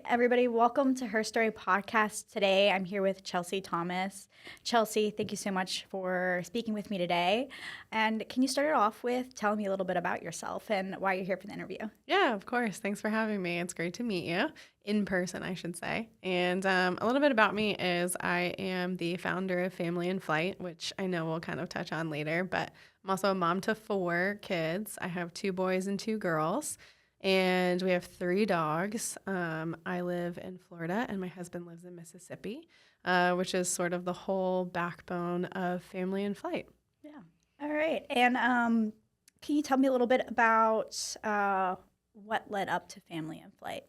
right, everybody, welcome to Her Story Podcast. Today, I'm here with Chelsea Thomas. Chelsea, thank you so much for speaking with me today. And can you start it off with telling me a little bit about yourself and why you're here for the interview? Yeah, of course. Thanks for having me. It's great to meet you in person, I should say. And a little bit about me is I am the founder of Family in Flight, which I know we'll kind of touch on later, but I'm also a mom to 4 kids. I have 2 boys and 2 girls. And we have 3 dogs. I live in Florida, and my husband lives in Mississippi, which is sort of the whole backbone of Family in Flight. Yeah. All right. And can you tell me a little bit about what led up to Family in Flight?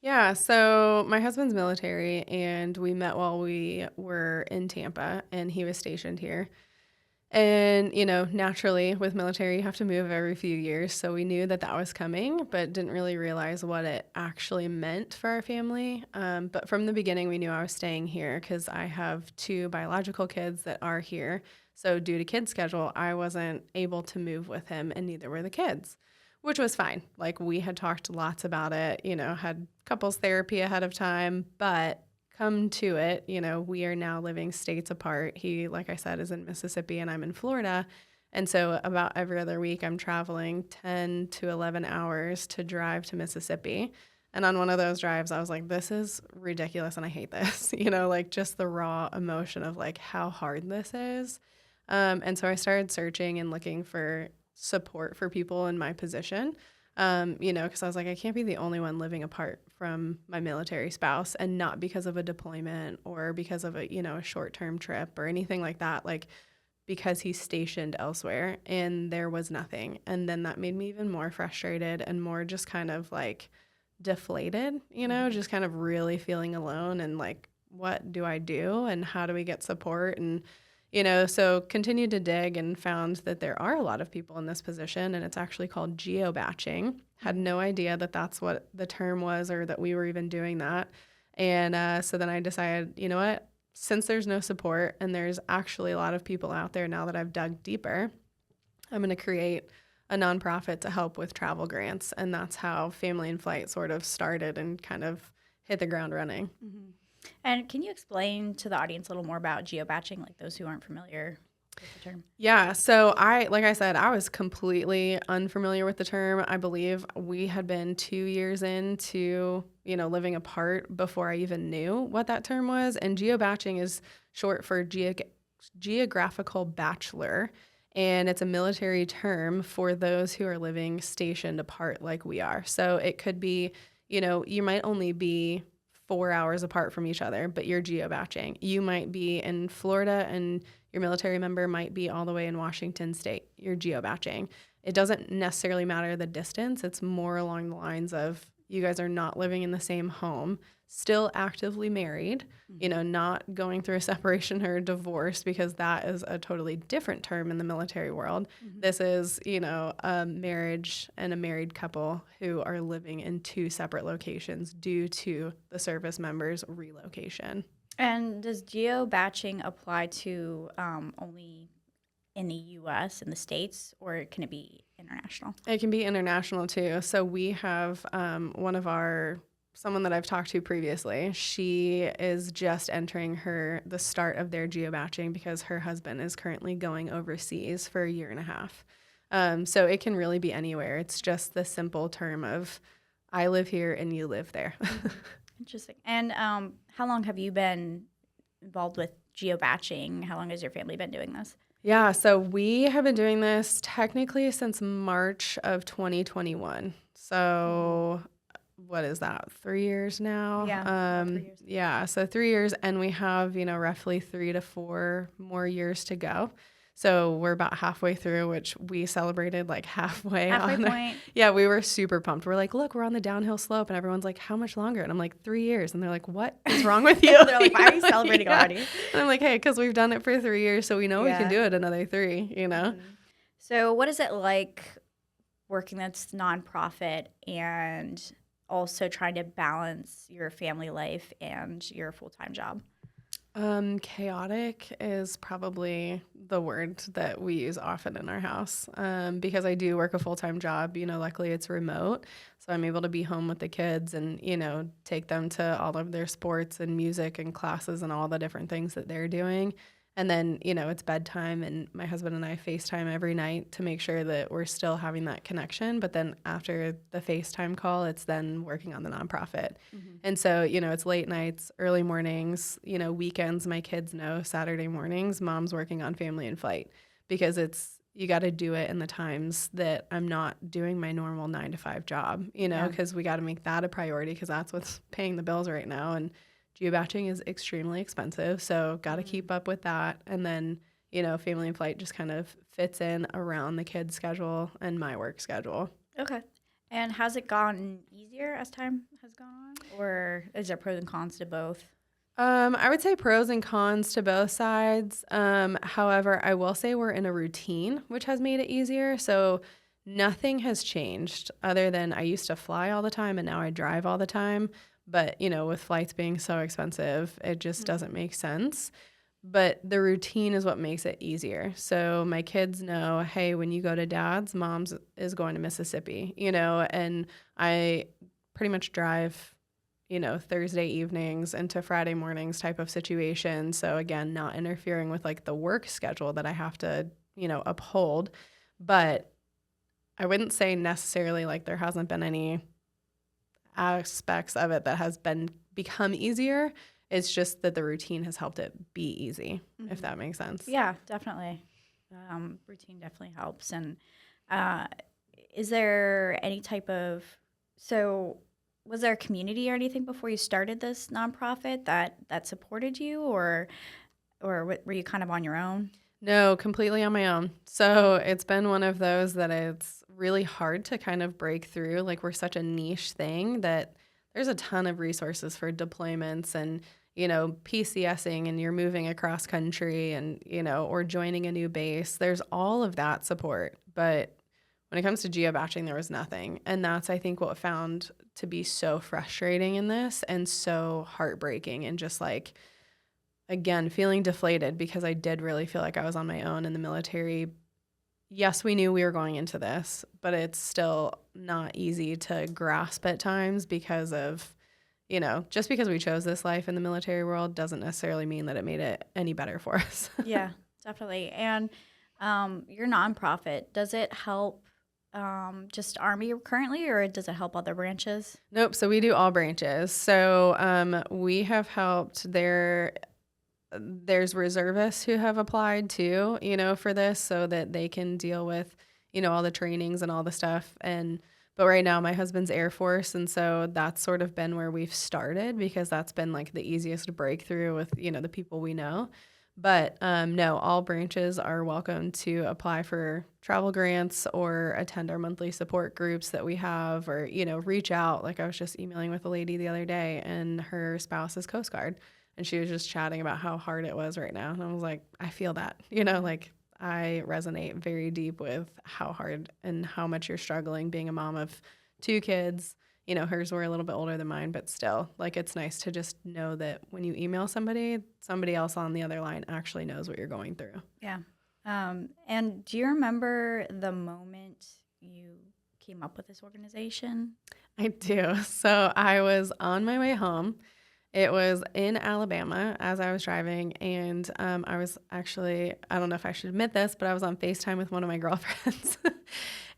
Yeah, so my husband's military, and we met while we were in Tampa, and he was stationed here. And, naturally with military, you have to move every few years. So we knew that that was coming, but didn't really realize what it actually meant for our family. But from the beginning, we knew I was staying here because I have 2 biological kids that are here. So due to kid schedule, I wasn't able to move with him, and neither were the kids, which was fine. Like, we had talked lots about it, had couples therapy ahead of time, but come to it, we are now living states apart. He, like I said, is in Mississippi and I'm in Florida. And so about every other week, I'm traveling 10 to 11 hours to drive to Mississippi. And on one of those drives, I was like, this is ridiculous and I hate this, like just the raw emotion of like how hard this is. And so I started searching and looking for support for people in my position. Because I was like, I can't be the only one living apart from my military spouse, and not because of a deployment or because of a short-term trip or anything like that, like because he's stationed elsewhere and there was nothing. And then that made me even more frustrated and more just kind of like deflated, just kind of really feeling alone and like, what do I do and how do we get support? And so continued to dig and found that there are a lot of people in this position, and it's actually called geobatching. Had no idea that that's what the term was or that we were even doing that. And so then I decided, you know what, since there's no support and there's actually a lot of people out there now that I've dug deeper, I'm going to create a nonprofit to help with travel grants. And that's how Family in Flight sort of started and kind of hit the ground running. Mm-hmm. And can you explain to the audience a little more about geobatching, like those who aren't familiar with the term? Yeah, so like I said, I was completely unfamiliar with the term. I believe we had been 2 years into, living apart before I even knew what that term was. And geobatching is short for geographical bachelor. And it's a military term for those who are living stationed apart like we are. So it could be, you might only be 4 hours apart from each other, but you're geobatching. You might be in Florida and your military member might be all the way in Washington State. You're geobatching. It doesn't necessarily matter the distance. It's more along the lines of you guys are not living in the same home, still actively married, not going through a separation or a divorce, because that is a totally different term in the military world. Mm-hmm. This is, a marriage and a married couple who are living in 2 separate locations due to the service member's relocation. And does geobatching apply to only in the U.S., in the States, or can it be international? It can be international too. So we have someone that I've talked to previously. She is just entering the start of their geobatching because her husband is currently going overseas for 1.5 years. So it can really be anywhere. It's just the simple term of I live here and you live there. Interesting. And how long have you been involved with geobatching? How long has your family been doing this? Yeah, so we have been doing this technically since March of 2021. So what is that, 3 years now? Yeah, 3 years. Yeah, so 3 years, and we have, roughly 3 to 4 more years to go. So we're about halfway through, which we celebrated like halfway point. Yeah, we were super pumped. We're like, look, we're on the downhill slope. And everyone's like, how much longer? And I'm like, 3 years. And they're like, what is wrong with you? They're like, why are you celebrating already? And I'm like, hey, because we've done it for 3 years. So we know we can do it another 3, Mm-hmm. So what is it like working this nonprofit and also trying to balance your family life and your full-time job? Chaotic is probably the word that we use often in our house, because I do work a full-time job. Luckily it's remote, so I'm able to be home with the kids and, take them to all of their sports and music and classes and all the different things that they're doing. And then, it's bedtime, and my husband and I FaceTime every night to make sure that we're still having that connection. But then after the FaceTime call, it's then working on the nonprofit. Mm-hmm. And so, it's late nights, early mornings, weekends. My kids know Saturday mornings, mom's working on Family in Flight, because you got to do it in the times that I'm not doing my normal 9 to 5 job, Yeah. because we got to make that a priority, because that's what's paying the bills right now. And geobatching is extremely expensive, so got to keep up with that. And then, Family in Flight just kind of fits in around the kids' schedule and my work schedule. Okay. And has it gotten easier as time has gone on, or is there pros and cons to both? I would say pros and cons to both sides. However, I will say we're in a routine, which has made it easier. So nothing has changed other than I used to fly all the time and now I drive all the time. But, with flights being so expensive, it just doesn't make sense. But the routine is what makes it easier. So my kids know, hey, when you go to dad's, mom's is going to Mississippi, and I pretty much drive, Thursday evenings into Friday mornings type of situation. So again, not interfering with like the work schedule that I have to, uphold. But I wouldn't say necessarily like there hasn't been any aspects of it that has become easier. It's just that the routine has helped it be easy, if that makes sense. Yeah, definitely. Routine definitely helps. And uh, is there any type of was there a community or anything before you started this nonprofit that supported you, or were you kind of on your own? No, completely on my own. So it's been one of those that it's really hard to kind of break through. Like, we're such a niche thing that there's a ton of resources for deployments and, PCSing, and you're moving across country and, or joining a new base. There's all of that support. But when it comes to geobatching, there was nothing. And that's, I think, what found to be so frustrating in this and so heartbreaking, and just like, again, feeling deflated, because I did really feel like I was on my own in the military. Yes, we knew we were going into this, but it's still not easy to grasp at times because of, just because we chose this life in the military world doesn't necessarily mean that it made it any better for us. Yeah, definitely. And your nonprofit, does it help just Army currently, or does it help other branches? Nope. So we do all branches. So we have helped there's reservists who have applied too, for this, so that they can deal with, all the trainings and all the stuff. But right now my husband's Air Force. And so that's sort of been where we've started, because that's been like the easiest breakthrough with, the people we know. But no, all branches are welcome to apply for travel grants or attend our monthly support groups that we have, or, reach out. Like, I was just emailing with a lady the other day, and her spouse is Coast Guard. And she was just chatting about how hard it was right now. And I was like, I feel that, like, I resonate very deep with how hard and how much you're struggling being a mom of 2 kids. Hers were a little bit older than mine, but still, like, it's nice to just know that when you email somebody else on the other line actually knows what you're going through. Yeah. And do you remember the moment you came up with this organization? I do. So I was on my way home. It was in Alabama as I was driving, and I was actually, I don't know if I should admit this, but I was on FaceTime with one of my girlfriends.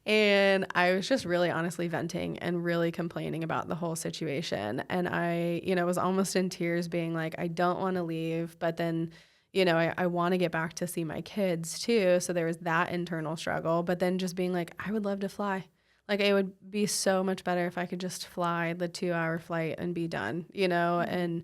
And I was just really honestly venting and really complaining about the whole situation. And I, was almost in tears, being like, I don't want to leave, but then, I want to get back to see my kids too. So there was that internal struggle, but then just being like, I would love to fly. Like, it would be so much better if I could just fly the 2-hour flight and be done, And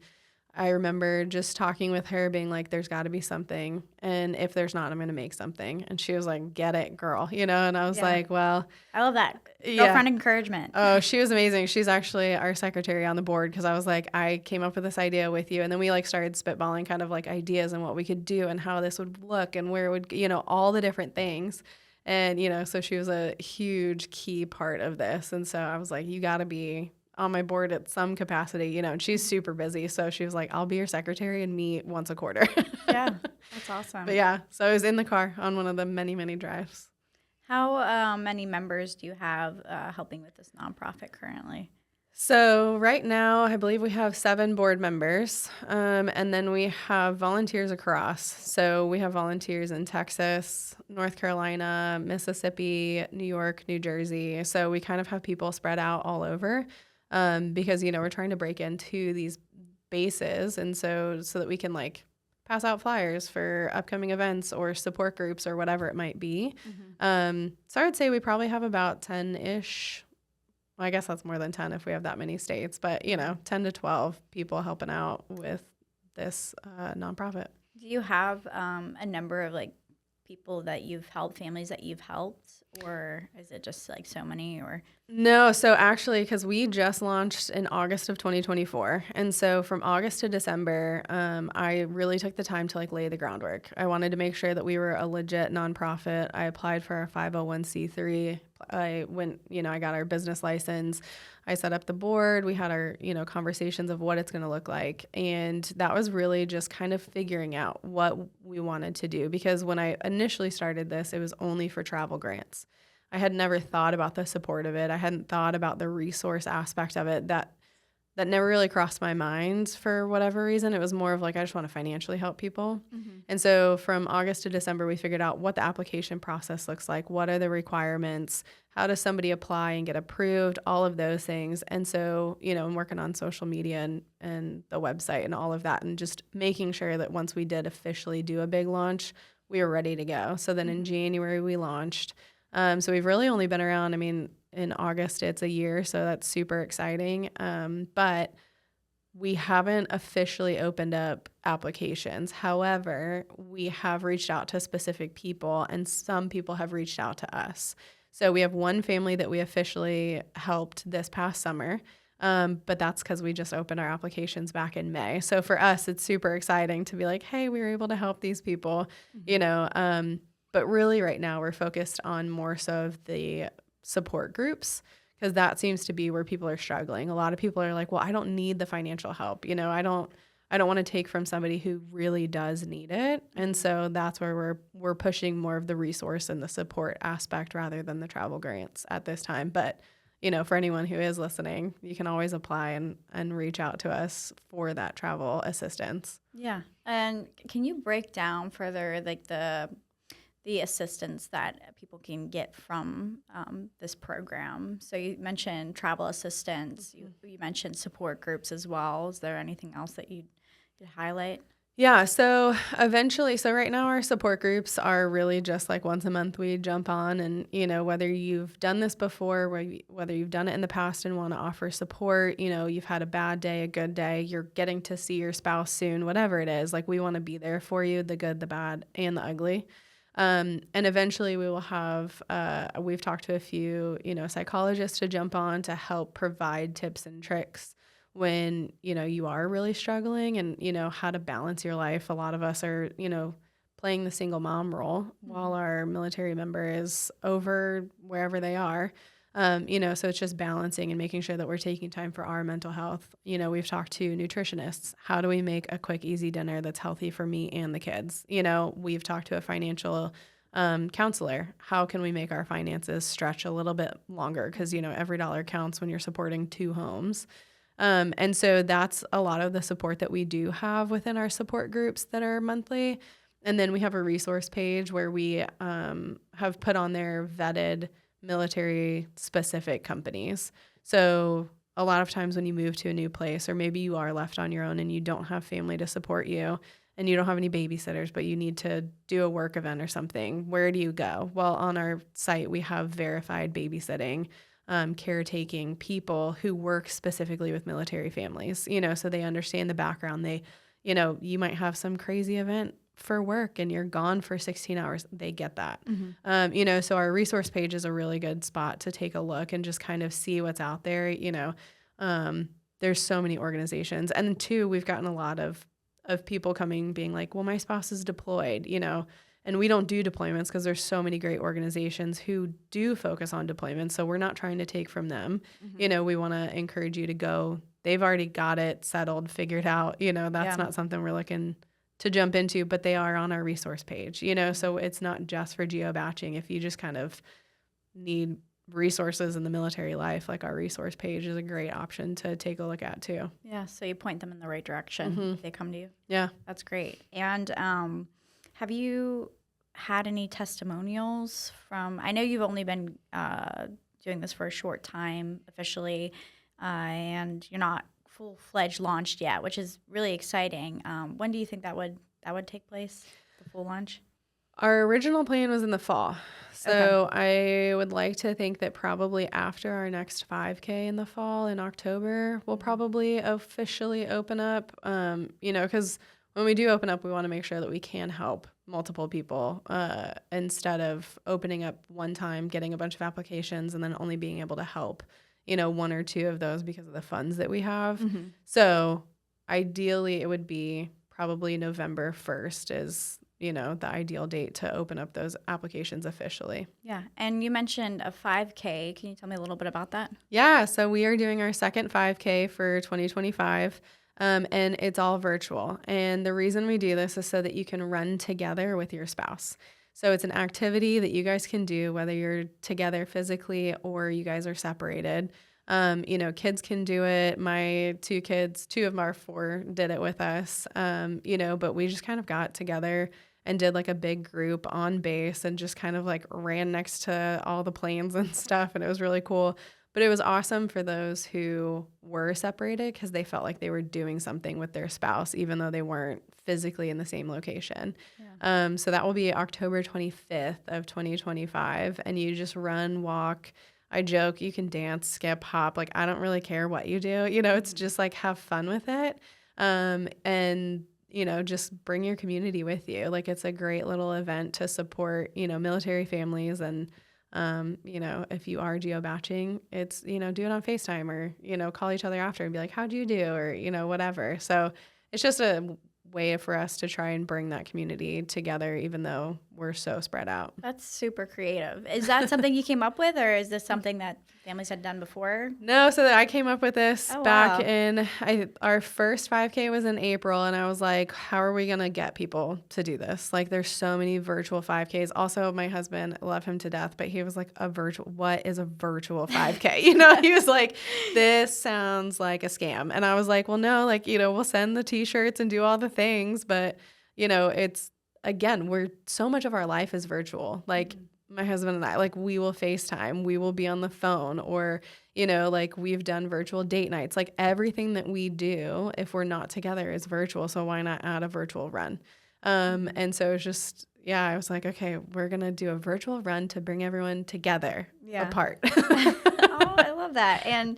I remember just talking with her, being like, there's got to be something. And if there's not, I'm going to make something. And she was like, get it, girl, And I was like, well, I love that. yeah. Girlfriend encouragement. Oh, she was amazing. She's actually our secretary on the board, because I was like, I came up with this idea with you. And then we like started spitballing kind of like ideas and what we could do and how this would look and where it would, all the different things. And, so she was a huge key part of this. And so I was like, you got to be on my board at some capacity, you know, and she's super busy. So she was like, I'll be your secretary and meet once a quarter. Yeah, that's But awesome. yeah, so I was in the car on one of the many, many drives. How many members do you have helping with this nonprofit currently? So right now, I believe we have 7 board members, and then we have volunteers across. So we have volunteers in Texas, North Carolina, Mississippi, New York, New Jersey. So we kind of have people spread out all over, because, you know, we're trying to break into these bases, and so that we can like pass out flyers for upcoming events or support groups or whatever it might be. So I would say we probably have about 10-ish. Well, I guess that's more than 10 if we have that many states, but you know, 10 to 12 people helping out with this nonprofit. Do you have a number of like people that you've helped, families that you've helped, or is it just like so many? Or No, so actually, because we just launched in August of 2024, and so from August to December, I really took the time to like lay the groundwork. I wanted to make sure that we were a legit nonprofit. I applied for our 501c3. I went, you know, I got our business license. I set up the board. We had our, you know, conversations of what it's going to look like, and that was really just kind of figuring out what we wanted to do. Because when I initially started this, it was only for travel grants. I had never thought about the support of it. I hadn't thought about the resource aspect of it. That never really crossed my mind for whatever reason. It was more of like, I just want to financially help people. And so from August to December, we figured out what the application process looks like. What are the requirements? How does somebody apply and get approved? All of those things. And so, you know, I'm working on social media and the website and all of that, and just making sure that once we did officially do a big launch, we were ready to go. So then in January, we launched. So we've really only been around, I mean, in August, it's a year, so that's super exciting. But we haven't officially opened up applications. However, we have reached out to specific people, and some people have reached out to us. So we have one family that we officially helped this past summer, but that's because we just opened our applications back in May. So for us, it's super exciting to be like, hey, we were able to help these people, you know. But really right now we're focused on more so of the support groups, because that seems to be where people are struggling. A lot of people are like, well, I don't need the financial help. You know, I don't want to take from somebody who really does need it. And so that's where we're pushing more of the resource and the support aspect rather than the travel grants at this time. But, you know, for anyone who is listening, you can always apply and reach out to us for that travel assistance. yeah, and can you break down further like the assistance that people can get from this program? So you mentioned travel assistance. You mentioned support groups as well. Is there anything else that you'd highlight? Yeah, so right now our support groups are really just like once a month we jump on, and, you know, whether you've done this before, whether you've done it in the past and want to offer support, you know, you've had a bad day, a good day, you're getting to see your spouse soon, whatever it is, like we want to be there for you, the good, the bad, and the ugly. And eventually we will have, we've talked to a few, you know, psychologists to jump on to help provide tips and tricks when, you know, you are really struggling, and, you know, how to balance your life. A lot of us are, you know, playing the single mom role while our military member is over wherever they are. You know, so it's just balancing and making sure that we're taking time for our mental health. You know, we've talked to nutritionists. How do we make a quick, easy dinner that's healthy for me and the kids? You know, we've talked to a financial counselor. How can we make our finances stretch a little bit longer? Because, you know, every dollar counts when you're supporting 2 homes. And so that's a lot of the support that we do have within our support groups that are monthly. And then we have a resource page where we have put on there vetted military specific companies. So a lot of times when you move to a new place, or maybe you are left on your own and you don't have family to support you and you don't have any babysitters, but you need to do a work event or something, where do you go? Well, on our site, we have verified babysitting, caretaking people who work specifically with military families, you know, so they understand the background. They, you know, you might have some crazy event for work and you're gone for 16 hours. They get that. You know, so our resource page is a really good spot to take a look and just kind of see what's out there. You know, there's so many organizations. And 2, we've gotten a lot of people coming being like, well, my spouse is deployed, you know, And we don't do deployments because there's so many great organizations who do focus on deployments. So we're not trying to take from them. We want to encourage you to go. They've already got it settled, figured out. That's not something we're looking to jump into, but they are on our resource page, so it's not just for geobatching. If you just kind of need resources in the military life, like our resource page is a great option to take a look at too. Yeah, so you point them in the right direction if they come to you. Yeah. That's great. And have you had any testimonials from, I know you've only been doing this for a short time officially, and you're not full-fledged launched yet, which is really exciting. When do you think that would take place, the full launch? Our original plan was in the fall. So I would like to think that probably after our next 5K in the fall in October, we'll probably officially open up, because when we do open up, we want to make sure that we can help multiple people instead of opening up one time, getting a bunch of applications, and then only being able to help, one or two of those because of the funds that we have. So ideally, it would be probably November 1st is the ideal date to open up those applications officially. Yeah. And you mentioned a 5K. Can you tell me a little bit about that? Yeah. So we are doing our second 5K for 2025, and it's all virtual. And the reason we do this is so that you can run together with your spouse. So it's an activity that you guys can do, whether you're together physically or you guys are separated. Kids can do it. My two kids, 2 of our 4 did it with us, but we just kind of got together and did like a big group on base and just kind of like ran next to all the planes and stuff. And it was really cool. But it was awesome for those who were separated because they felt like they were doing something with their spouse, even though they weren't physically in the same location. Yeah. So that will be October 25th of 2025. And you just run, walk. I joke, you can dance, skip, hop. Like, I don't really care what you do. It's just like have fun with it. And just bring your community with you. Like, it's a great little event to support, military families. And, if you are geobatching, it's, do it on FaceTime or, call each other after and be like, how'd you do? Or, whatever. So it's just a way for us to try and bring that community together, even though we're so spread out. That's super creative. Is that something you came up with, or is this something that families had done before? No, so I came up with this back in, our first 5K was in April, and I was like, how are we going to get people to do this? Like, there's so many virtual 5Ks. Also, my husband, love him to death, but he was like, what is a virtual 5K? He was like, this sounds like a scam. And I was like, well, no, like, we'll send the t-shirts and do all the things, but, it's, again, so much of our life is virtual. Like, my husband and I, like, we will FaceTime, we will be on the phone, or, like, we've done virtual date nights. Like, everything that we do, if we're not together, is virtual. So why not add a virtual run? And so it's just, I was like, okay, we're going to do a virtual run to bring everyone together apart. Oh, I love that. And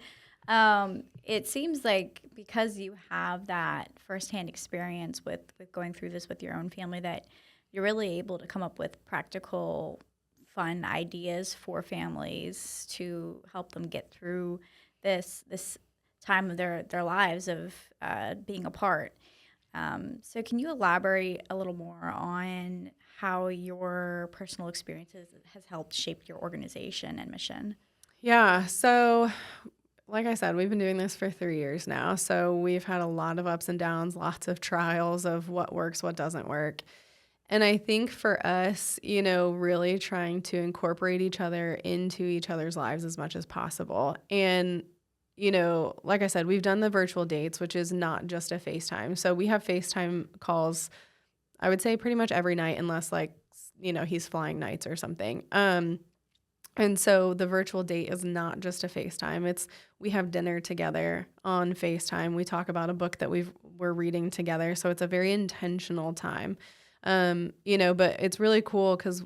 it seems like because you have that firsthand experience with going through this with your own family, that you're really able to come up with practical, fun ideas for families to help them get through this time of their lives of being apart. So can you elaborate a little more on how your personal experiences has helped shape your organization and mission? Yeah. So like I said, we've been doing this for 3 years now. So we've had a lot of ups and downs, lots of trials of what works, what doesn't work. And I think for us, really trying to incorporate each other into each other's lives as much as possible. And, like I said, we've done the virtual dates, which is not just a FaceTime. So we have FaceTime calls, I would say pretty much every night, unless he's flying nights or something. And so the virtual date is not just a FaceTime. We have dinner together on FaceTime. We talk about a book that we're reading together. So it's a very intentional time. But it's really cool because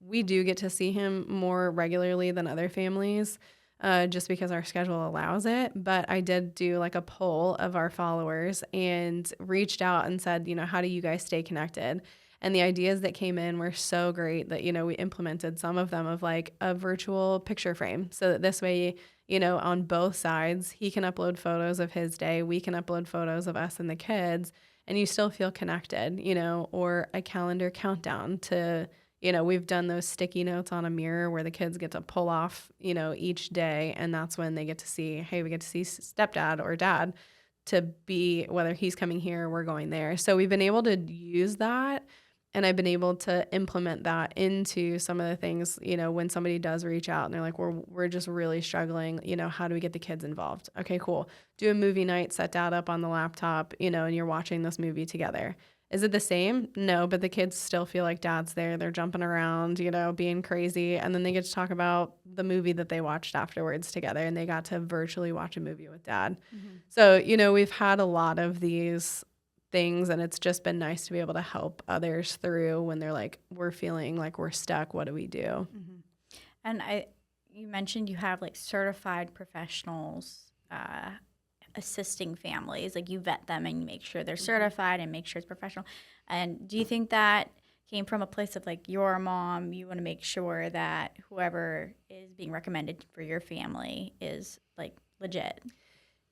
we do get to see him more regularly than other families, just because our schedule allows it. But I did do like a poll of our followers and reached out and said, how do you guys stay connected? And the ideas that came in were so great that, we implemented some of them of like a virtual picture frame so that this way, on both sides, he can upload photos of his day. We can upload photos of us and the kids. and you still feel connected, or a calendar countdown to, we've done those sticky notes on a mirror where the kids get to pull off, each day. And that's when they get to see, hey, we get to see stepdad or dad to be, whether he's coming here or we're going there. So we've been able to use that. And I've been able to implement that into some of the things, when somebody does reach out and they're like, we're just really struggling, how do we get the kids involved? Okay, cool. Do a movie night, set dad up on the laptop, and you're watching this movie together. Is it the same? No, but the kids still feel like dad's there. They're jumping around, being crazy. And then they get to talk about the movie that they watched afterwards together, and they got to virtually watch a movie with dad. Mm-hmm. So, we've had a lot of these things, and it's just been nice to be able to help others through when they're like, we're feeling like we're stuck. What do we do? Mm-hmm. And you mentioned you have like certified professionals assisting families, like you vet them and you make sure they're certified and make sure it's professional. And do you think that came from a place of like your mom, you want to make sure that whoever is being recommended for your family is like legit?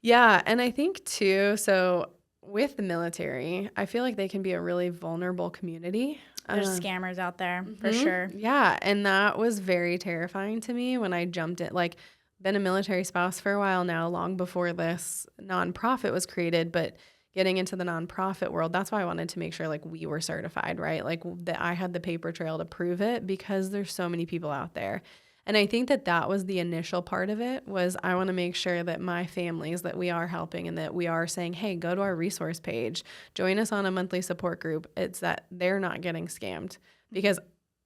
Yeah, and I think too, so with the military, I feel like they can be a really vulnerable community. There's scammers out there for sure. Yeah, and that was very terrifying to me when I jumped in. Like, been a military spouse for a while now, long before this nonprofit was created, but getting into the nonprofit world, that's why I wanted to make sure like we were certified, right? Like that I had the paper trail to prove it, because there's so many people out there. And I think that was the initial part of it, was I want to make sure that my families that we are helping and that we are saying, hey, go to our resource page, join us on a monthly support group. It's that they're not getting scammed, because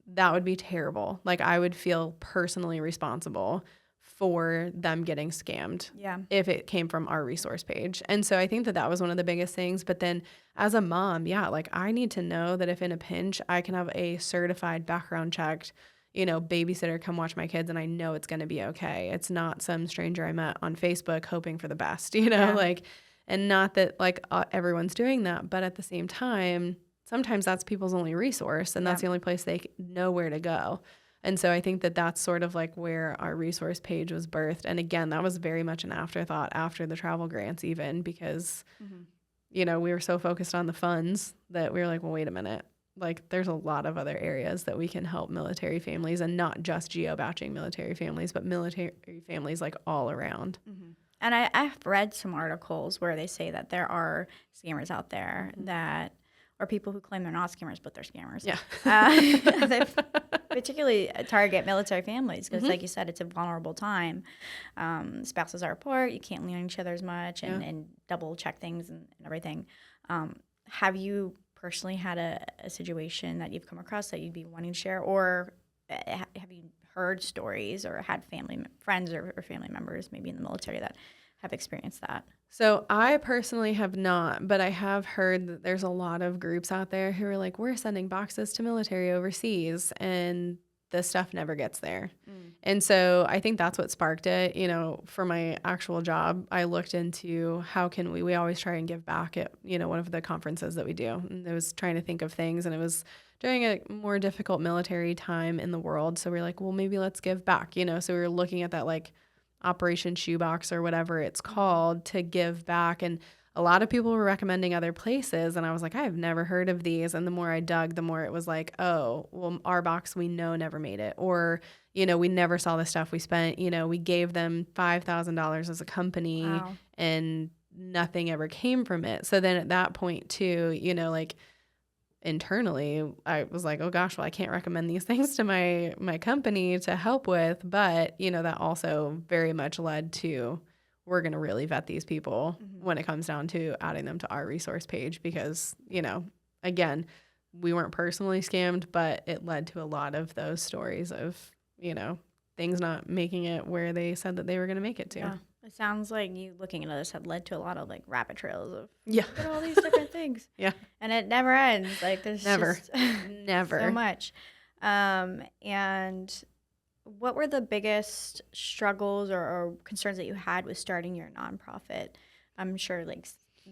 that would be terrible. Like I would feel personally responsible for them getting scammed if it came from our resource page. And so I think that was one of the biggest things. But then as a mom, like I need to know that if in a pinch, I can have a certified background checked, babysitter come watch my kids, and I know it's going to be okay. It's not some stranger I met on Facebook hoping for the best, like, and not that like everyone's doing that, but at the same time, sometimes that's people's only resource, and that's the only place they know where to go. And so I think that that's sort of like where our resource page was birthed. And again, that was very much an afterthought after the travel grants, even because, we were so focused on the funds that we were like, well, wait a minute. Like there's a lot of other areas that we can help military families, and not just geo-batching military families, but military families like all around. Mm-hmm. And I've read some articles where they say that there are scammers out there that, or people who claim they're not scammers, but they're scammers. Yeah. They particularly target military families because, like you said, it's a vulnerable time. Spouses are apart. You can't lean on each other as much and double check things and everything. Have you personally had a situation that you've come across that you'd be wanting to share, or have you heard stories or had friends or family members maybe in the military that have experienced that? So I personally have not, but I have heard that there's a lot of groups out there who are like, we're sending boxes to military overseas, and the stuff never gets there. And so I think that's what sparked it. For my actual job, I looked into how can we always try and give back at, one of the conferences that we do. And I was trying to think of things, and it was during a more difficult military time in the world. So we're like, well, maybe let's give back, so we were looking at that like Operation Shoebox or whatever it's called to give back. And a lot of people were recommending other places. And I was like, I have never heard of these. And the more I dug, the more it was like, oh, well, our box, we know never made it. Or, we never saw the stuff we spent. We gave them $5,000 as a company and nothing ever came from it. So then at that point too, like internally, I was like, oh gosh, well, I can't recommend these things to my company to help with. But, that also very much led to, we're going to really vet these people when it comes down to adding them to our resource page, because, again, we weren't personally scammed, but it led to a lot of those stories of, things not making it where they said that they were going to make it to. Yeah. It sounds like you looking into this had led to a lot of like rabbit trails of look at all these different things. Yeah. And it never ends. Like there's never so much. And what were the biggest struggles or concerns that you had with starting your nonprofit? I'm sure like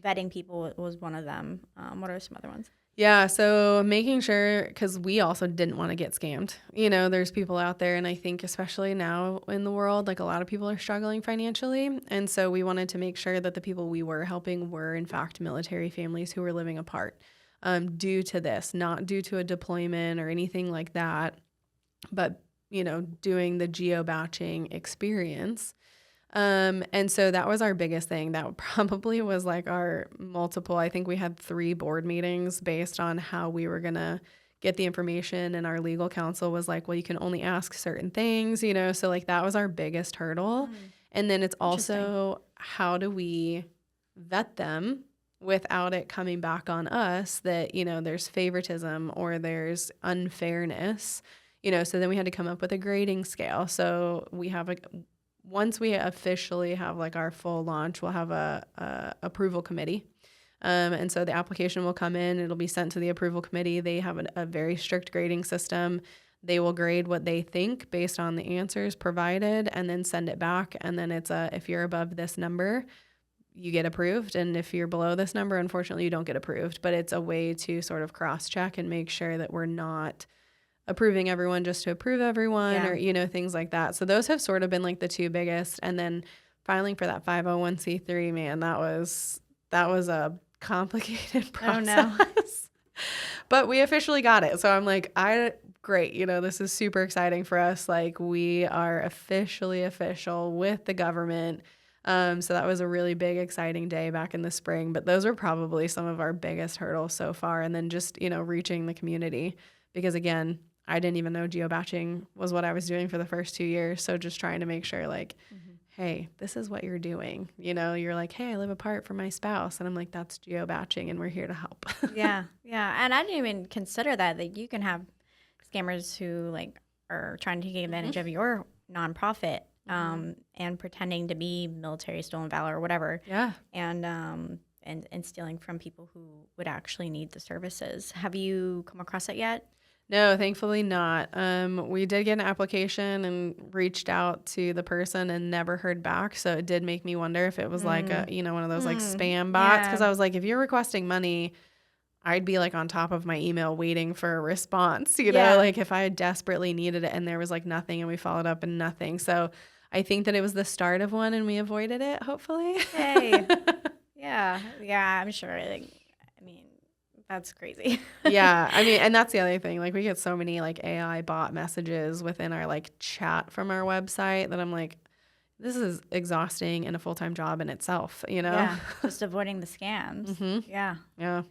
vetting people was one of them. What are some other ones? Yeah, so making sure, because we also didn't want to get scammed. There's people out there, and I think especially now in the world, like a lot of people are struggling financially. And so we wanted to make sure that the people we were helping were, in fact, military families who were living apart due to this, not due to a deployment or anything like that, but, doing the geo-batching experience. And so that was our biggest thing. That probably was like our multiple. I think we had 3 board meetings based on how we were going to get the information. And our legal counsel was like, well, you can only ask certain things, So like that was our biggest hurdle. And then it's also, how do we vet them without it coming back on us that, there's favoritism or there's unfairness, so then we had to come up with a grading scale. So we have once we officially have like our full launch, we'll have a approval committee. And so the application will come in, it'll be sent to the approval committee. They have a very strict grading system. They will grade what they think based on the answers provided and then send it back. And then if you're above this number, you get approved. And if you're below this number, unfortunately, you don't get approved. But it's a way to sort of cross-check and make sure that we're not approving everyone just to approve everyone or, things like that. So those have sort of been like the 2 biggest. And then filing for that 501c3, man, that was a complicated process. Oh, no. But we officially got it. So I'm like, great. This is super exciting for us. Like we are officially official with the government. So that was a really big, exciting day back in the spring. But those are probably some of our biggest hurdles so far. And then just, reaching the community because again, I didn't even know geobatching was what I was doing for the first 2 years. So just trying to make sure like, hey, this is what you're doing. You're like, hey, I live apart from my spouse. And I'm like, that's geobatching and we're here to help. Yeah. And I didn't even consider that you can have scammers who like are trying to take advantage of your nonprofit and pretending to be military stolen valor or whatever. Yeah. And stealing from people who would actually need the services. Have you come across it yet? No, thankfully not. We did get an application and reached out to the person and never heard back. So it did make me wonder if it was like one of those like spam bots. Because I was like, if you're requesting money, I'd be like on top of my email waiting for a response, like if I desperately needed it and there was like nothing and we followed up and nothing. So I think that it was the start of one and we avoided it, hopefully. Hey. Yeah, I'm sure. That's crazy. Yeah. And that's the other thing. Like we get so many like AI bot messages within our like chat from our website that I'm like, this is exhausting and a full-time job in itself, Yeah, just avoiding the scams. Yeah. Yeah.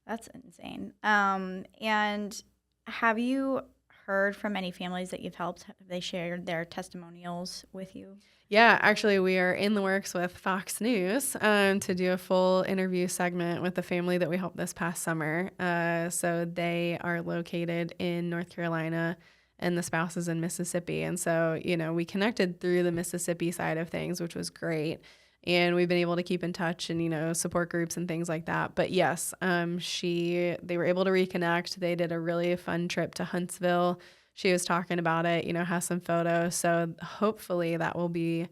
That's insane. And have you heard from any families that you've helped? Have they shared their testimonials with you? Yeah, actually, we are in the works with Fox News to do a full interview segment with the family that we helped this past summer. So they are located in North Carolina and the spouse is in Mississippi. And so, we connected through the Mississippi side of things, which was great. And we've been able to keep in touch and, support groups and things like that. But yes, they were able to reconnect. They did a really fun trip to Huntsville. She was talking about it, has some photos. So hopefully that will be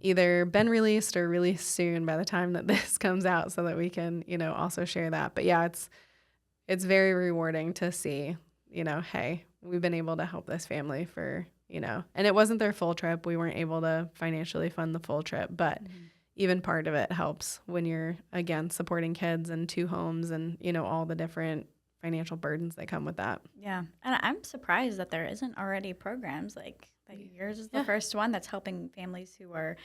either been released or released soon by the time that this comes out so that we can, also share that. But yeah, it's very rewarding to see, hey, we've been able to help this family for, and it wasn't their full trip. We weren't able to financially fund the full trip, but even part of it helps when you're, again, supporting kids and 2 homes and, all the different financial burdens that come with that. Yeah. And I'm surprised that there isn't already programs like that. Yours is the first one that's helping families who are,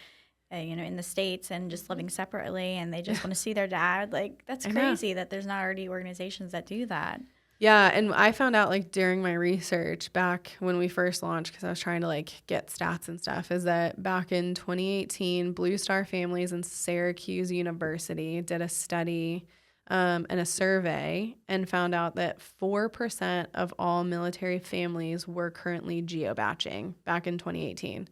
in the States and just living separately and they just want to see their dad. Like, that's crazy that there's not already organizations that do that. Yeah. And I found out like during my research back when we first launched, because I was trying to like get stats and stuff, is that back in 2018, Blue Star Families and Syracuse University did a study and a survey and found out that 4% of all military families were currently geobatching back in 2018.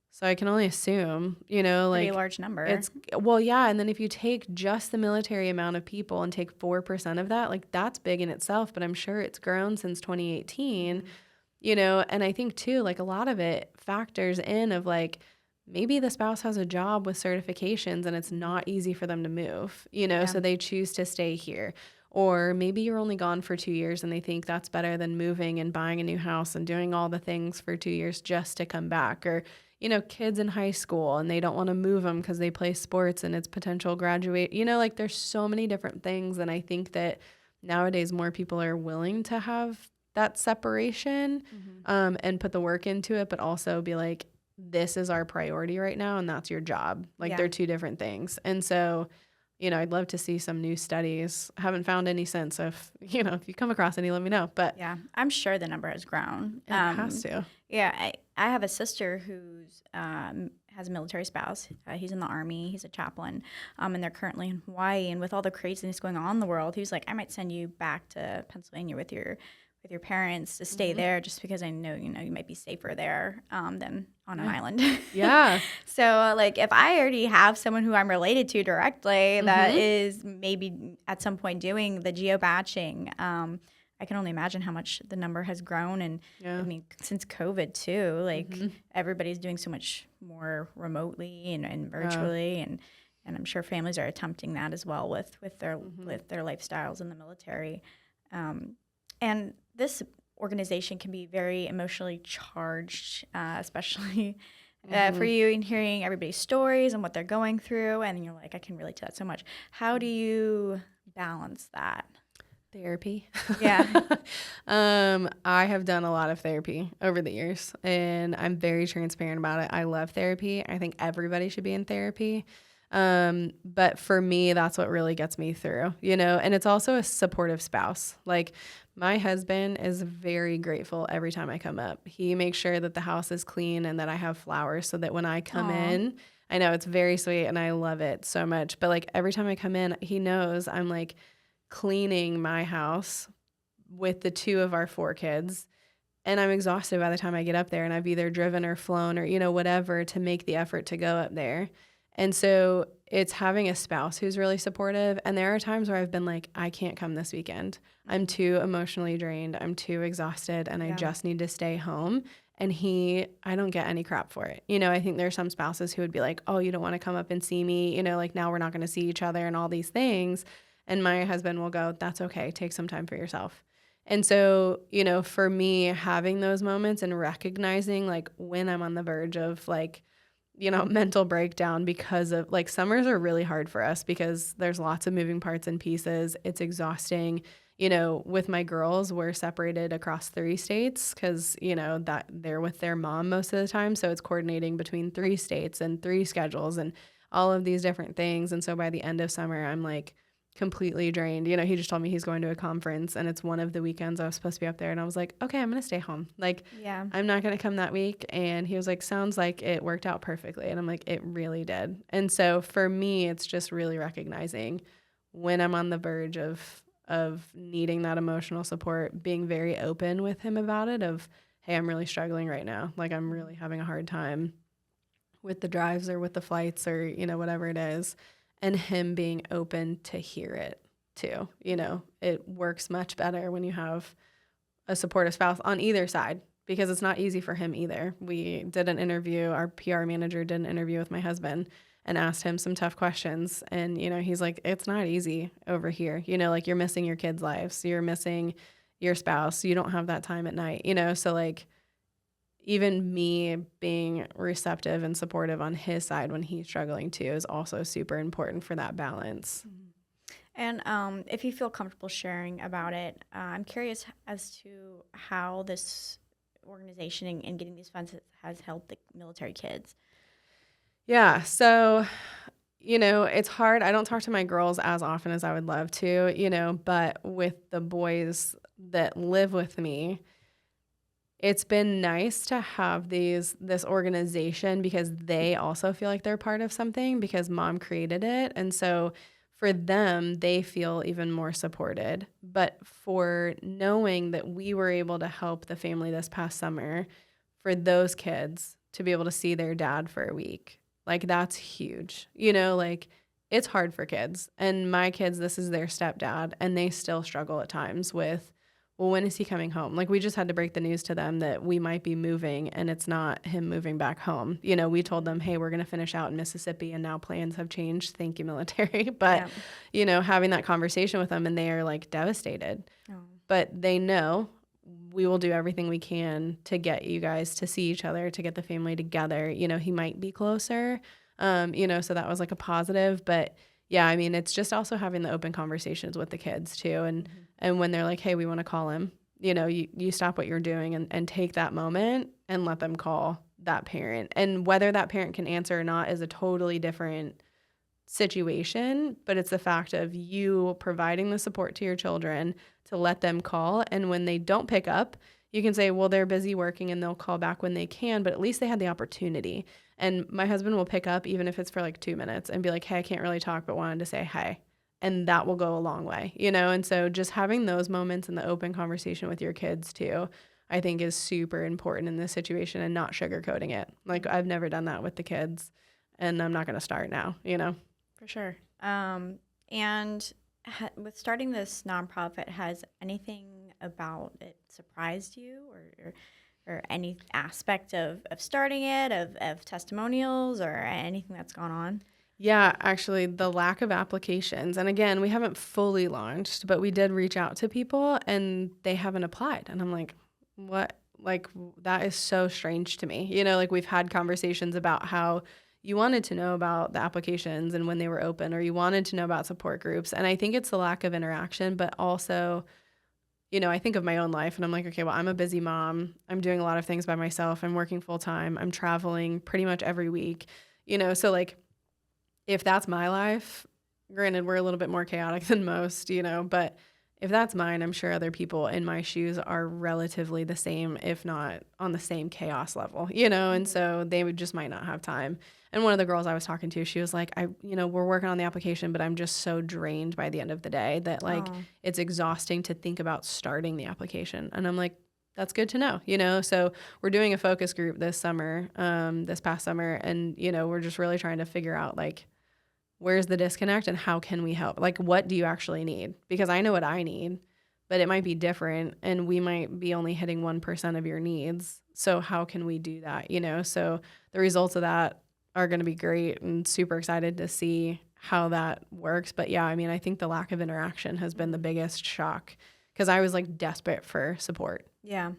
So I can only assume, Pretty large number. And then if you take just the military amount of people and take 4% of that, like that's big in itself, but I'm sure it's grown since 2018, and I think too, like a lot of it factors in of like, maybe the spouse has a job with certifications and it's not easy for them to move, so they choose to stay here. Or maybe you're only gone for 2 years and they think that's better than moving and buying a new house and doing all the things for 2 years just to come back. Or, kids in high school and they don't want to move them because they play sports and it's potential graduate. Like there's so many different things. And I think that nowadays more people are willing to have that separation and put the work into it, but also be like, this is our priority right now and that's your job. Like they're two different things. And so, I'd love to see some new studies. I haven't found any since. If you come across any, let me know. But yeah, I'm sure the number has grown. It has to. Yeah, I have a sister who's has a military spouse. He's in the Army. He's a chaplain, and they're currently in Hawaii. And with all the craziness going on in the world, he was like, I might send you back to Pennsylvania with your parents to stay there, just because I know you might be safer there than on an island. Yeah. So like if I already have someone who I'm related to directly that is maybe at some point doing the geobatching, I can only imagine how much the number has grown. And I mean, since COVID too, like everybody's doing so much more remotely and virtually, and I'm sure families are attempting that as well with their lifestyles in the military. And this organization can be very emotionally charged, especially for you, in hearing everybody's stories and what they're going through. And you're like, I can relate to that so much. How do you balance that? Therapy. Yeah. I have done a lot of therapy over the years, and I'm very transparent about it. I love therapy. I think everybody should be in therapy. But for me, that's what really gets me through, and it's also a supportive spouse. Like my husband is very grateful every time I come up. He makes sure that the house is clean and that I have flowers so that when I come in, I know it's very sweet and I love it so much. But like every time I come in, he knows I'm like cleaning my house with the two of our 4 kids. And I'm exhausted by the time I get up there, and I've either driven or flown or, whatever to make the effort to go up there. And so it's having a spouse who's really supportive. And there are times where I've been like, I can't come this weekend. I'm too emotionally drained. I'm too exhausted, and I just need to stay home. And I don't get any crap for it. I think there are some spouses who would be like, oh, you don't want to come up and see me. Like now we're not going to see each other and all these things. And my husband will go, that's okay. Take some time for yourself. And so, for me, having those moments and recognizing like when I'm on the verge of like, mental breakdown, because of like summers are really hard for us because there's lots of moving parts and pieces. It's exhausting. With my girls, we're separated across 3 states because, that they're with their mom most of the time. So it's coordinating between 3 states and 3 schedules and all of these different things. And so by the end of summer, I'm like completely drained. He just told me he's going to a conference and it's one of the weekends I was supposed to be up there. And I was like, okay, I'm going to stay home. Like, I'm not going to come that week. And he was like, sounds like it worked out perfectly. And I'm like, it really did. And so for me, it's just really recognizing when I'm on the verge of needing that emotional support, being very open with him about it of, hey, I'm really struggling right now. Like I'm really having a hard time with the drives or with the flights or, whatever it is. And him being open to hear it too. It works much better when you have a supportive spouse on either side, because it's not easy for him either. We did an interview, our PR manager did an interview with my husband and asked him some tough questions. And, he's like, it's not easy over here. Like you're missing your kids' lives. You're missing your spouse. You don't have that time at night, so like even me being receptive and supportive on his side when he's struggling too is also super important for that balance. And if you feel comfortable sharing about it, I'm curious as to how this organization and getting these funds has helped the military kids. Yeah. So, it's hard. I don't talk to my girls as often as I would love to, but with the boys that live with me, it's been nice to have this organization because they also feel like they're part of something because mom created it. And so for them, they feel even more supported. But for knowing that we were able to help the family this past summer, for those kids to be able to see their dad for a week, like that's huge. Like it's hard for kids. And my kids, this is their stepdad, and they still struggle at times with well, when is he coming home? Like, we just had to break the news to them that we might be moving and it's not him moving back home. You know, we told them, hey, we're going to finish out in Mississippi and now plans have changed. Thank you, military. But, Yeah. you know, having that conversation with them and they are like devastated. Oh. But they know we will do everything we can to get you guys to see each other, to get the family together. You know, he might be closer, you know, so that was like a positive. But yeah, I mean, it's just also having the open conversations with the kids too. And when they're like, hey, we want to call him, you know, you stop what you're doing and take that moment and let them call that parent. And whether that parent can answer or not is a totally different situation, but it's the fact of you providing the support to your children to let them call. And when they don't pick up, you can say, well, they're busy working and they'll call back when they can, but at least they had the opportunity. And my husband will pick up even if it's for like 2 minutes and be like, hey, I can't really talk, but wanted to say hi. And that will go a long way, you know? And so just having those moments in the open conversation with your kids too, I think is super important in this situation, and not sugarcoating it. Like, I've never done that with the kids and I'm not going to start now, you know? For sure. And with starting this nonprofit, has anything about it surprised you, or any aspect of starting it, of testimonials, or anything that's gone on? Yeah, actually, the lack of applications. And again, we haven't fully launched, but we did reach out to people and they haven't applied. And I'm like, what? Like, that is so strange to me. You know, like, we've had conversations about how you wanted to know about the applications and when they were open, or you wanted to know about support groups. And I think it's the lack of interaction, but also, you know, I think of my own life and I'm like, okay, well, I'm a busy mom. I'm doing a lot of things by myself. I'm working full time. I'm traveling pretty much every week, you know, so like, if that's my life, granted, we're a little bit more chaotic than most, you know, but if that's mine, I'm sure other people in my shoes are relatively the same, if not on the same chaos level, you know, and so they would just might not have time. And one of the girls I was talking to, she was like, we're working on the application, but I'm just so drained by the end of the day that like it's exhausting to think about starting the application. And I'm like, that's good to know, you know? So we're doing a focus group this summer, this past summer. And, you know, we're just really trying to figure out like, where's the disconnect and how can we help? Like, what do you actually need? Because I know what I need, but it might be different and we might be only hitting 1% of your needs. So how can we do that? You know, so the results of that are going to be great, and super excited to see how that works. But yeah, I mean, I think the lack of interaction has been the biggest shock, because I was like desperate for support. Yeah.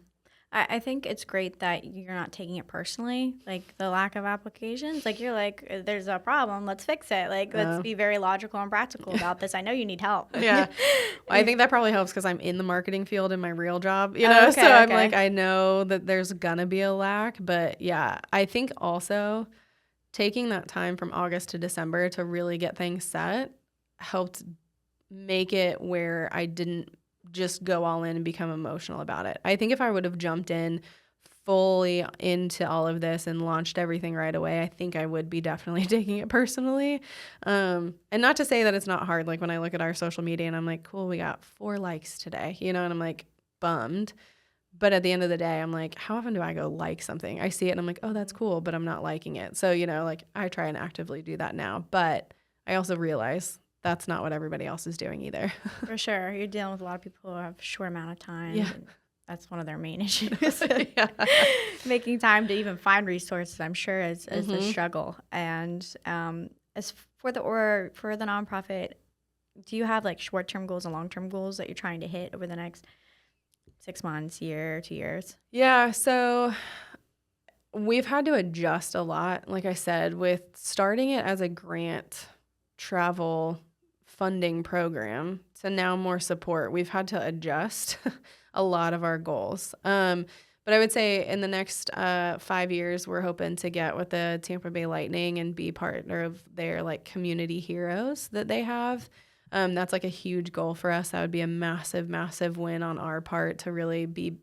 I think it's great that you're not taking it personally, like the lack of applications. Like, you're like, there's a problem, let's fix it. Like, let's be very logical and practical about this. I know you need help. Yeah. Well, I think that probably helps because I'm in the marketing field in my real job, you know? So I'm like, I know that there's going to be a lack. But yeah, I think also taking that time from August to December to really get things set helped make it where I didn't just go all in and become emotional about it. I think if I would have jumped in fully into all of this and launched everything right away, I think I would be definitely taking it personally. And not to say that it's not hard. Like, when I look at our social media and I'm like, cool, we got 4 likes today, you know, and I'm like bummed. But at the end of the day, I'm like, how often do I go like something? I see it and I'm like, oh, that's cool, but I'm not liking it. So, you know, like, I try and actively do that now. But I also realize that's not what everybody else is doing either. For sure. You're dealing with a lot of people who have a short amount of time. Yeah. And that's one of their main issues. Yeah. Making time to even find resources, I'm sure, is a struggle. And as for the nonprofit, do you have like short-term goals and long-term goals that you're trying to hit over the next 6 months, year, 2 years? Yeah. So we've had to adjust a lot, like I said, with starting it as a grant travel funding program to now more support. We've had to adjust a lot of our goals. But I would say in the next 5 years, we're hoping to get with the Tampa Bay Lightning and be partner of their like community heroes that they have. That's like a huge goal for us. That would be a massive, massive win on our part to really be,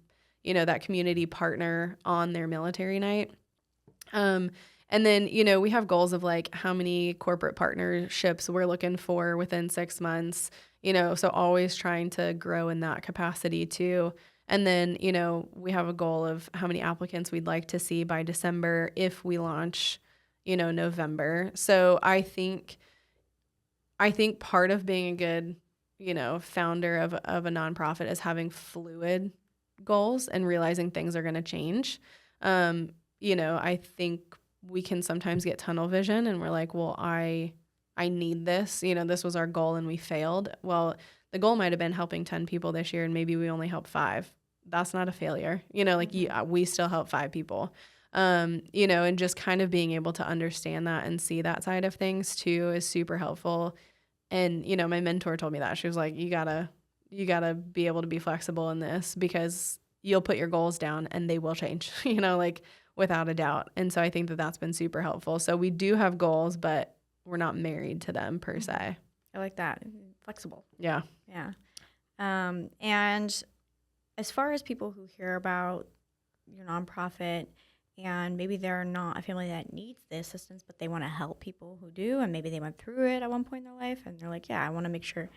you know, that community partner on their military night. And then, you know, we have goals of like how many corporate partnerships we're looking for within 6 months, you know, so always trying to grow in that capacity too. And then, you know, we have a goal of how many applicants we'd like to see by December if we launch, you know, November. So I think part of being a good founder of a nonprofit is having fluid goals and realizing things are going to change. I think we can sometimes get tunnel vision and we're like, well, I need this, this was our goal and we failed. Well, the goal might've been helping 10 people this year and maybe we only helped 5. That's not a failure. We still help 5 people. And just kind of being able to understand that and see that side of things too is super helpful. And, my mentor told me that. She was like, you gotta be able to be flexible in this because you'll put your goals down and they will change, without a doubt. And so I think that that's been super helpful. So we do have goals, but we're not married to them per se. I like that. Flexible. Yeah. Yeah. And as far as people who hear about your nonprofit and maybe they're not a family that needs the assistance, but they want to help people who do, and maybe they went through it at one point in their life and they're like, yeah, I want to make sure,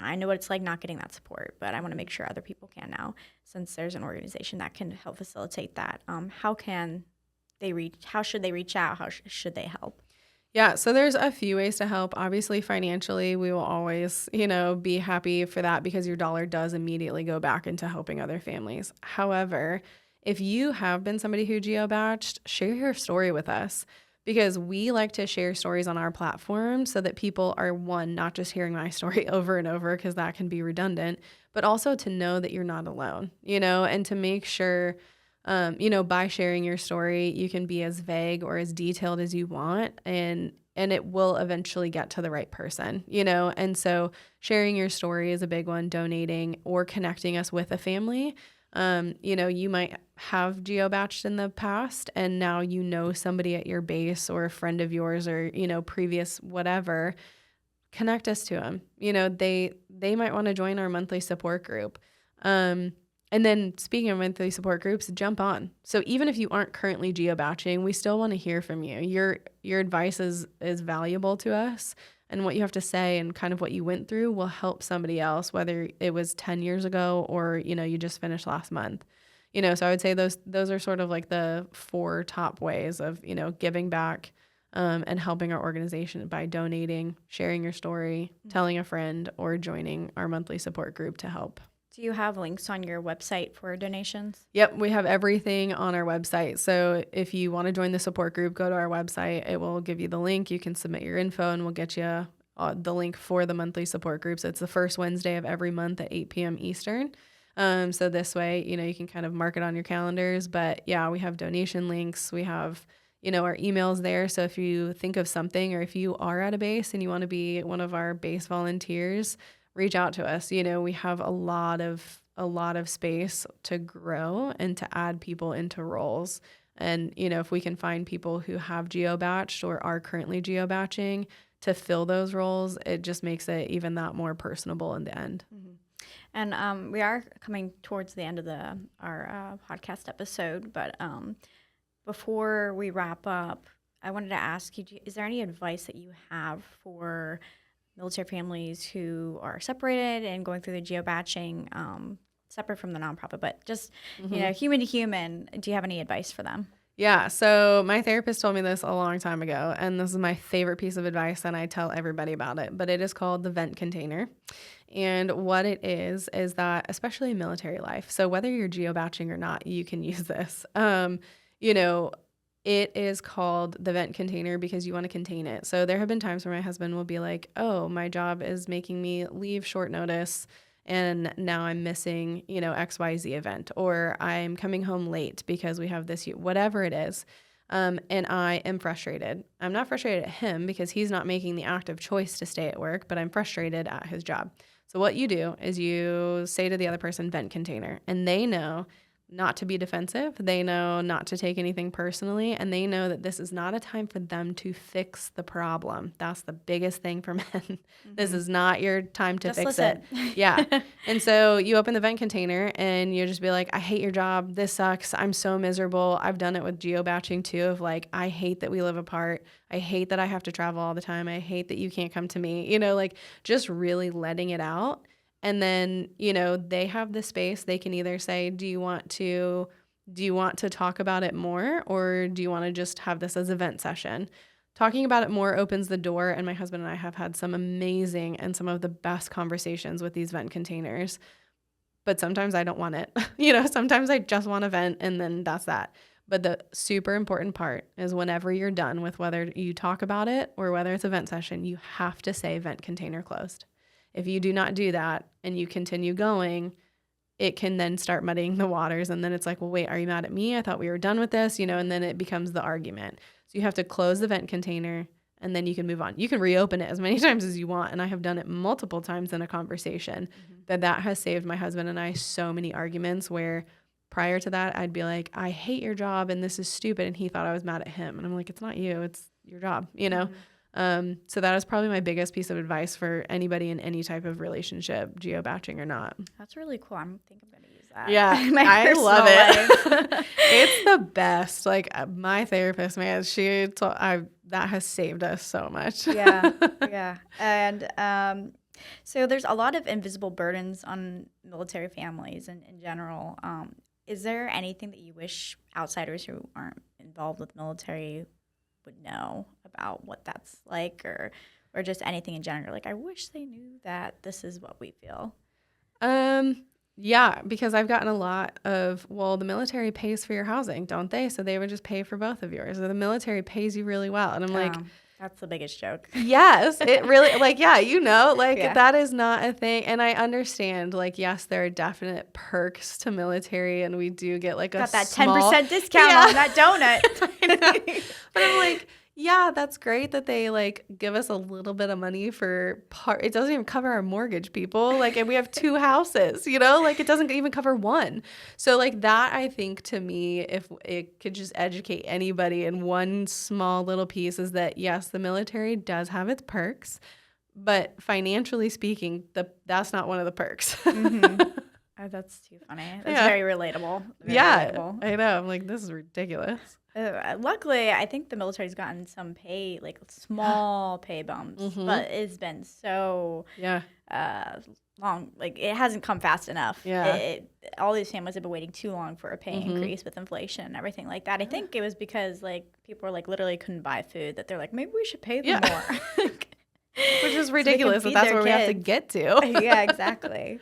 I know what it's like not getting that support, but I want to make sure other people can now, since there's an organization that can help facilitate that. How should they reach out? How should they help? Yeah, so there's a few ways to help. Obviously, financially, we will always, be happy for that because your dollar does immediately go back into helping other families. However, if you have been somebody who geo-batched, share your story with us because we like to share stories on our platform so that people are, one, not just hearing my story over and over because that can be redundant, but also to know that you're not alone, and to make sure by sharing your story, you can be as vague or as detailed as you want, and it will eventually get to the right person, And so sharing your story is a big one, donating or connecting us with a family. You might have geo-batched in the past and now somebody at your base or a friend of yours or, previous whatever, connect us to them. They might want to join our monthly support group. And then speaking of monthly support groups, jump on. So even if you aren't currently geo-batching, we still want to hear from you. Your advice is valuable to us, and what you have to say and kind of what you went through will help somebody else, whether it was 10 years ago or, you just finished last month. So I would say those are sort of like the 4 top ways of, giving back and helping our organization by donating, sharing your story, telling a friend, or joining our monthly support group to help. Do you have links on your website for donations? Yep, we have everything on our website. So if you want to join the support group, go to our website. It will give you the link. You can submit your info and we'll get you the link for the monthly support groups. It's the first Wednesday of every month at 8 p.m. Eastern. So this way, you can kind of mark it on your calendars. But yeah, we have donation links. We have, our emails there. So if you think of something or if you are at a base and you want to be one of our base volunteers, reach out to us. We have a lot of space to grow and to add people into roles. And, if we can find people who have geo-batched or are currently geo-batching to fill those roles, it just makes it even that more personable in the end. Mm-hmm. And we are coming towards the end of our podcast episode, but before we wrap up, I wanted to ask you, is there any advice that you have for military families who are separated and going through the geo-batching, separate from the nonprofit, but just, human to human? Do you have any advice for them? Yeah. So my therapist told me this a long time ago, and this is my favorite piece of advice, and I tell everybody about it, but it is called the vent container. And what it is that, especially in military life, so whether you're geo-batching or not, you can use this. It is called the vent container because you want to contain it. So there have been times where my husband will be like, oh, my job is making me leave short notice and now I'm missing, XYZ event, or I'm coming home late because we have this, whatever it is. And I am frustrated. I'm not frustrated at him because he's not making the active choice to stay at work, but I'm frustrated at his job. So what you do is you say to the other person, vent container, and they know not to be defensive. They know not to take anything personally, and they know that this is not a time for them to fix the problem. That's the biggest thing for men. Mm-hmm. This is not your time to fix it. Yeah. And so you open the vent container and you just be like, I hate your job. This sucks. I'm so miserable. I've done it with geo-batching too, of like, I hate that we live apart. I hate that I have to travel all the time. I hate that you can't come to me, just really letting it out. And then, they have the space. They can either say, do you want to talk about it more, or do you want to just have this as a vent session? talking about it more opens the door. And my husband and I have had some amazing and some of the best conversations with these vent containers. But sometimes I don't want it. Sometimes I just want a vent and then that's that. But the super important part is whenever you're done with whether you talk about it or whether it's a vent session, you have to say vent container closed. If you do not do that and you continue going, it can then start muddying the waters. And then it's like, well, wait, are you mad at me? I thought we were done with this, and then it becomes the argument. So you have to close the vent container and then you can move on. You can reopen it as many times as you want. And I have done it multiple times in a conversation. That has saved my husband and I so many arguments where prior to that, I'd be like, I hate your job and this is stupid. And he thought I was mad at him. And I'm like, it's not you, it's your job, So that is probably my biggest piece of advice for anybody in any type of relationship, geobatching or not. That's really cool. I think I'm going to use that. Yeah, I love it. It's the best. Like my therapist, man, that has saved us so much. Yeah. And so there's a lot of invisible burdens on military families and in general. Is there anything that you wish outsiders who aren't involved with military would know about what that's like, or just anything in general? Like, I wish they knew that this is what we feel. Yeah, because I've gotten a lot of, well, the military pays for your housing, don't they? So they would just pay for both of yours. Or the military pays you really well. And I'm like, that's the biggest joke. Yes, it really, that is not a thing. And I understand, yes, there are definite perks to military, and we do get got that 10% discount on that donut. I know. But I'm like, yeah, that's great that they give us a little bit of money for it doesn't even cover our mortgage, people. And we have 2 houses, it doesn't even cover one. So that, I think, to me, if it could just educate anybody in one small little piece, is that yes, the military does have its perks, but financially speaking, that's not one of the perks. Oh, that's too funny. That's very relatable. Relatable. I know. I'm like, this is ridiculous. Luckily, I think the military's gotten some pay, small pay bumps, but it's been so long. It hasn't come fast enough. Yeah. All these families have been waiting too long for a pay increase with inflation and everything like that. I think it was because people were literally couldn't buy food, that they're like, maybe we should pay them more. Which is ridiculous. So that's where we have to get to. Yeah, exactly.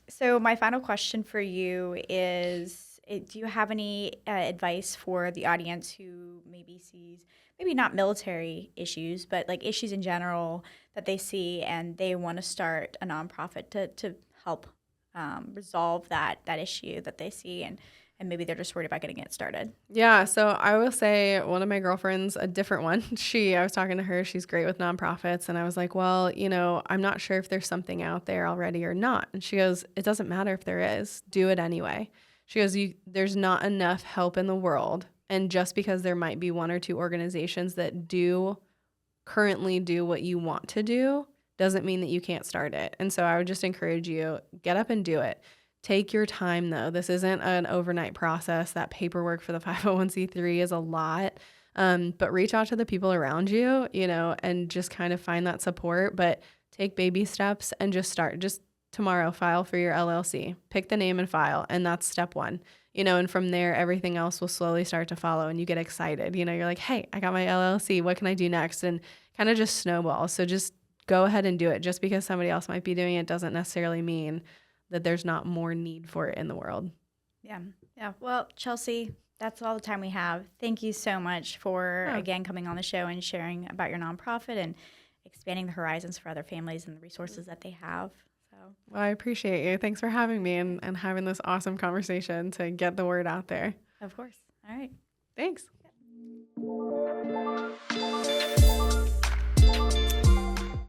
So my final question for you is, do you have any advice for the audience who maybe sees, maybe not military issues, but issues in general that they see, and they want to start a nonprofit to help resolve that issue that they see, and maybe they're just worried about getting it started? Yeah, so I will say one of my girlfriends, a different one, I was talking to her, she's great with nonprofits, and I was like, well, I'm not sure if there's something out there already or not. And she goes, it doesn't matter if there is, do it anyway. She goes, there's not enough help in the world. And just because there might be 1 or 2 organizations that do currently do what you want to do doesn't mean that you can't start it. And so I would just encourage you, get up and do it. Take your time, though. This isn't an overnight process. That paperwork for the 501c3 is a lot. But reach out to the people around you, and just kind of find that support. But take baby steps and just start. Just tomorrow, file for your LLC. Pick the name and file, and that's step 1. And from there, everything else will slowly start to follow, and you get excited. You're like, hey, I got my LLC. What can I do next? And kind of just snowball. So just go ahead and do it. Just because somebody else might be doing it doesn't necessarily mean that there's not more need for it in the world. Yeah. Well, Chelsea, that's all the time we have. Thank you so much for, again, coming on the show and sharing about your nonprofit and expanding the horizons for other families and the resources that they have. Well, I appreciate you. Thanks for having me and having this awesome conversation to get the word out there. Of course. All right. Thanks. Yeah.